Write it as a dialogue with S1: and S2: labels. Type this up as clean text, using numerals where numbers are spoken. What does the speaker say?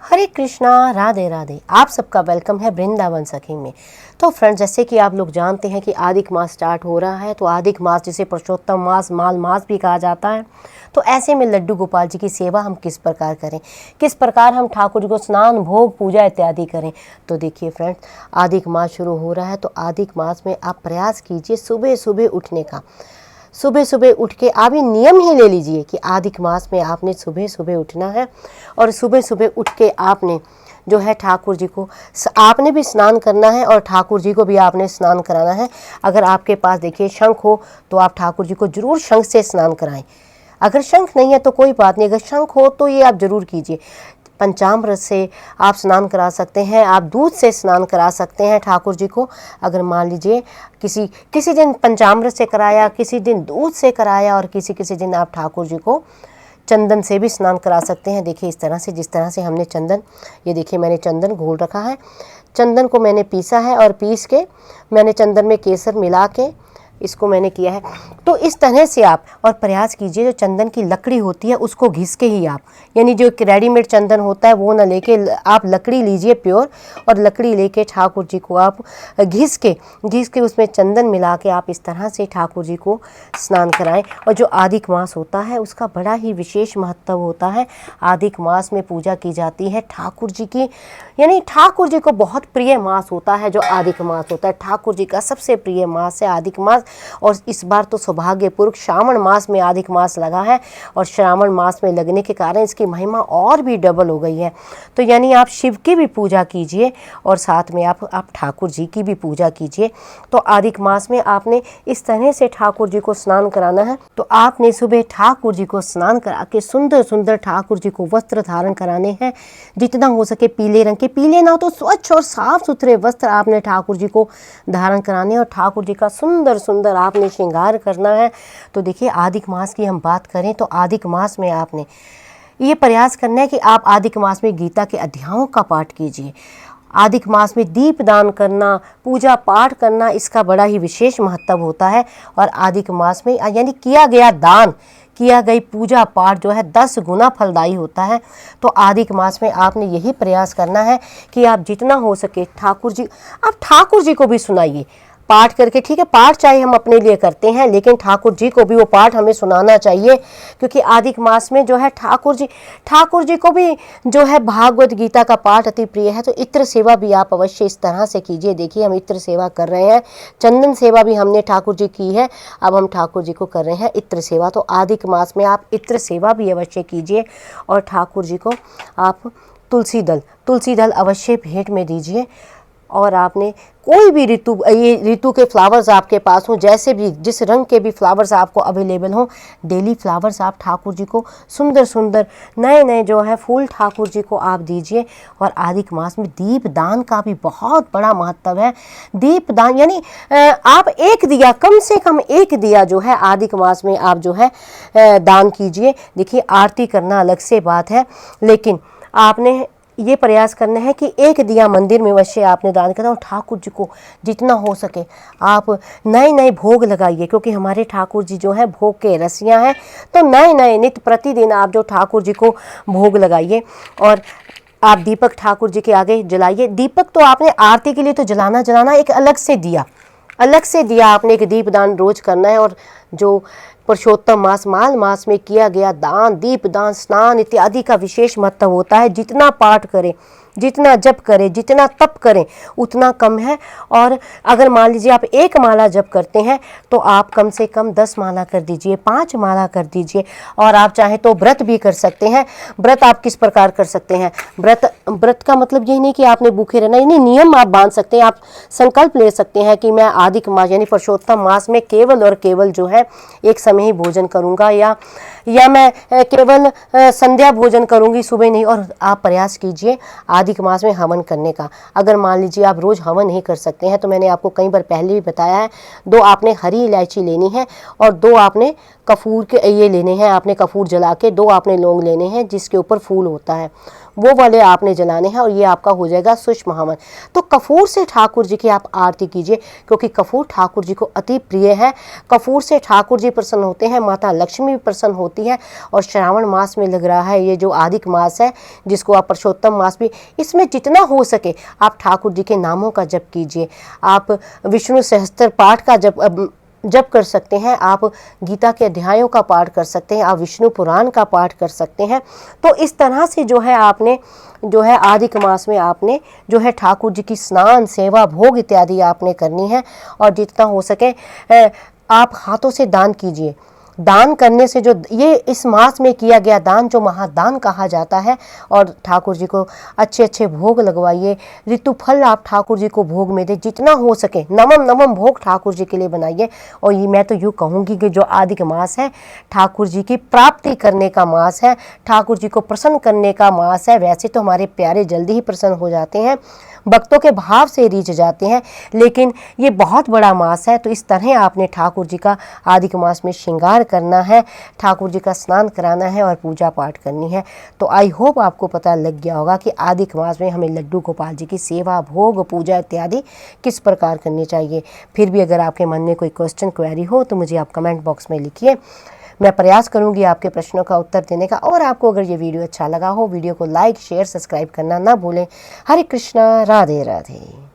S1: हरे कृष्णा, राधे राधे। आप सबका वेलकम है वृंदावन सखी में। तो फ्रेंड्स, जैसे कि आप लोग जानते हैं कि आदिक मास स्टार्ट हो रहा है, तो आदिक मास जिसे पुरुषोत्तम मास, माल मास भी कहा जाता है। तो ऐसे में लड्डू गोपाल जी की सेवा हम किस प्रकार करें, किस प्रकार हम ठाकुर जी को स्नान, भोग, पूजा इत्यादि करें। तो देखिए फ्रेंड्स, आदिक मास शुरू हो रहा है, तो आदिक मास में आप प्रयास कीजिए सुबह सुबह उठने का। सुबह सुबह उठ के आप ये नियम ही ले लीजिए कि आदिक मास में आपने सुबह सुबह उठना है, और सुबह सुबह उठ के आपने जो है ठाकुर जी को आपने भी स्नान करना है, और ठाकुर जी को भी आपने स्नान कराना है। अगर आपके पास देखिए शंख हो तो आप ठाकुर जी को जरूर शंख से स्नान कराएं। अगर शंख नहीं है तो कोई बात नहीं, अगर शंख हो तो ये आप जरूर कीजिए। पंचामृत से आप स्नान करा सकते हैं, आप दूध से स्नान करा सकते हैं ठाकुर जी को। अगर मान लीजिए किसी दिन पंचामृत से कराया, किसी दिन दूध से कराया, और किसी दिन आप ठाकुर जी को चंदन से भी स्नान करा सकते हैं। देखिए इस तरह से, जिस तरह से हमने चंदन, ये देखिए मैंने चंदन घोल रखा है। चंदन को मैंने पीसा है, और पीस के मैंने चंदन में केसर मिला के इसको मैंने किया है। तो इस तरह से आप और प्रयास कीजिए, जो चंदन की लकड़ी होती है उसको घिस के ही आप, यानी जो रेडीमेड चंदन होता है वो ना लेके आप लकड़ी लीजिए प्योर, और लकड़ी लेके ठाकुर जी को आप घिस के उसमें चंदन मिला के आप इस तरह से ठाकुर जी को स्नान कराएं। और जो आदिक मास होता है उसका बड़ा ही विशेष महत्व होता है। आदिक मास में पूजा की जाती है ठाकुर जी की, यानी ठाकुर जी को बहुत प्रिय मास होता है जो आदिक मास होता है। ठाकुर जी का सबसे प्रिय मास है आदिक मास। और इस बार तो सौभाग्यपूर्वक श्रावण मास में आदिक मास लगा है, और श्रावण मास में लगने के कारण इसकी महिमा और भी डबल हो गई है। तो यानी आप शिव की भी पूजा कीजिए, और साथ में आप ठाकुर जी की भी पूजा कीजिए। तो आदिक मास में आपने इस तरह से ठाकुर जी को स्नान कराना है। तो आपने सुबह ठाकुर जी को स्नान करा के सुंदर सुंदर ठाकुर जी को वस्त्र धारण कराने हैं, जितना हो सके पीले रंग के, पीले ना हो तो स्वच्छ और साफ सुथरे वस्त्र आपने ठाकुर जी को धारण कराने, और ठाकुर जी का सुंदर सुंदर आपने श्रृंगार करना है। तो देखिए आदिक मास की हम बात करें तो आदिक मास में आपने ये प्रयास करना है कि आप आदिक मास में गीता के अध्यायों का पाठ कीजिए। आदिक मास में दीप दान करना, पूजा पाठ करना, इसका बड़ा ही विशेष महत्व होता है। और आदिक मास में यानी किया गया दान, किया गई पूजा पाठ जो है 10 गुना फलदायी होता है। तो आदिक मास में आपने यही प्रयास करना है कि आप जितना हो सके आप ठाकुर जी को भी सुनाइए पाठ करके। ठीक है, पाठ चाहे हम अपने लिए करते हैं, लेकिन ठाकुर जी को भी वो पाठ हमें सुनाना चाहिए, क्योंकि आदिक मास में जो है ठाकुर जी को भी जो है भागवत गीता का पाठ अति प्रिय है। तो इत्र सेवा भी आप अवश्य इस तरह से कीजिए। देखिए हम इत्र सेवा कर रहे हैं, चंदन सेवा भी हमने ठाकुर जी की है, अब हम ठाकुर जी को कर रहे हैं इत्र सेवा। तो आदिक मास में आप इत्र सेवा भी अवश्य कीजिए, और ठाकुर जी को आप तुलसी दल अवश्य भेंट में दीजिए। और आपने कोई भी ऋतु के फ्लावर्स आपके पास हो, जैसे भी जिस रंग के भी फ्लावर्स आपको अवेलेबल हो, डेली फ्लावर्स आप ठाकुर जी को सुंदर सुंदर नए नए जो है फूल ठाकुर जी को आप दीजिए। और आदिक मास में दीप दान का भी बहुत बड़ा महत्व है। दीप दान यानी आप एक दिया, कम से कम एक दिया जो है आदिक मास में आप जो है दान कीजिए। देखिए आरती करना अलग से बात है, लेकिन आपने ये प्रयास करना है कि एक दिया मंदिर में अवश्य आपने दान करना। और ठाकुर जी को जितना हो सके आप नए नए भोग लगाइए, क्योंकि हमारे ठाकुर जी जो है भोग के रसियाँ हैं। तो नए नए नित्य प्रतिदिन आप जो ठाकुर जी को भोग लगाइए, और आप दीपक ठाकुर जी के आगे जलाइए। दीपक तो आपने आरती के लिए तो जलाना, एक अलग से दिया आपने एक दीपदान रोज करना है। और जो पुरुषोत्तम मास, माल मास में किया गया दान, दीप दान, स्नान इत्यादि का विशेष महत्व होता है। जितना पाठ करें, जितना जप करें, जितना तप करें उतना कम है। और अगर मान लीजिए आप एक माला जप करते हैं तो आप कम से कम 10 माला कर दीजिए, 5 माला कर दीजिए। और आप चाहें तो व्रत भी कर सकते हैं। व्रत आप किस प्रकार कर सकते हैं? व्रत का मतलब यही नहीं कि आपने भूखे रहना, यानी नियम आप बांध सकते हैं। आप संकल्प ले सकते हैं कि मैं आदिक मास यानी पुरुषोत्तम मास में केवल और केवल जो है एक समय ही भोजन करूंगा, या मैं केवल संध्या भोजन करूंगी, सुबह नहीं। और आप प्रयास कीजिए आदिक मास में हवन करने का। अगर मान लीजिए आप रोज हवन नहीं कर सकते हैं, तो मैंने आपको कई बार पहले भी बताया है, 2 आपने हरी इलायची लेनी है, और 2 आपने कपूर के ये लेने हैं, आपने कपूर जला के 2 आपने लौंग लेने हैं जिसके ऊपर फूल होता है, वो वाले आपने जलाने हैं और ये आपका हो जाएगा सूक्ष्म हवन। तो कपूर से ठाकुर जी की आप आरती कीजिए, क्योंकि कपूर ठाकुर जी को अति प्रिय है। कपूर से ठाकुर जी प्रसन्न होते हैं, माता लक्ष्मी भी प्रसन्न होती है। और श्रावण मास में लग रहा है, ये जो अधिक मास है जिसको आप पुरुषोत्तम मास भी, इसमें जितना हो सके आप ठाकुर जी के नामों का जप कीजिए। आप विष्णु सहस्त्र पाठ का जप कर सकते हैं, आप गीता के अध्यायों का पाठ कर सकते हैं, आप विष्णु पुराण का पाठ कर सकते हैं। तो इस तरह से जो है आपने जो है अधिक मास में आपने जो है ठाकुर जी की स्नान सेवा भोग इत्यादि आपने करनी है। और जितना हो सके आप हाथों से दान कीजिए। दान करने से जो ये इस मास में किया गया दान जो महादान कहा जाता है, और ठाकुर जी को अच्छे अच्छे भोग लगवाइए। ऋतु फल आप ठाकुर जी को भोग में दे, जितना हो सके नमम नमम भोग ठाकुर जी के लिए बनाइए। और ये मैं तो यूँ कहूँगी कि जो अधिक मास है ठाकुर जी की प्राप्ति करने का मास है, ठाकुर जी को प्रसन्न करने का मास है। वैसे तो हमारे प्यारे जल्दी ही प्रसन्न हो जाते हैं, भक्तों के भाव से रीझ जाते हैं, लेकिन ये बहुत बड़ा मास है। तो इस तरह आपने ठाकुर जी का अधिक मास में श्रृंगार करना है, ठाकुर जी का स्नान कराना है और पूजा पाठ करनी है। तो आई होप आपको पता लग गया होगा कि अधिक मास में हमें लड्डू गोपाल जी की सेवा भोग पूजा इत्यादि किस प्रकार करनी चाहिए। फिर भी अगर आपके मन में कोई क्वेश्चन क्वेरी हो तो मुझे आप कमेंट बॉक्स में लिखिए, मैं प्रयास करूंगी आपके प्रश्नों का उत्तर देने का। और आपको अगर ये वीडियो अच्छा लगा हो, वीडियो को लाइक शेयर सब्सक्राइब करना ना भूलें। हरे कृष्णा, राधे राधे।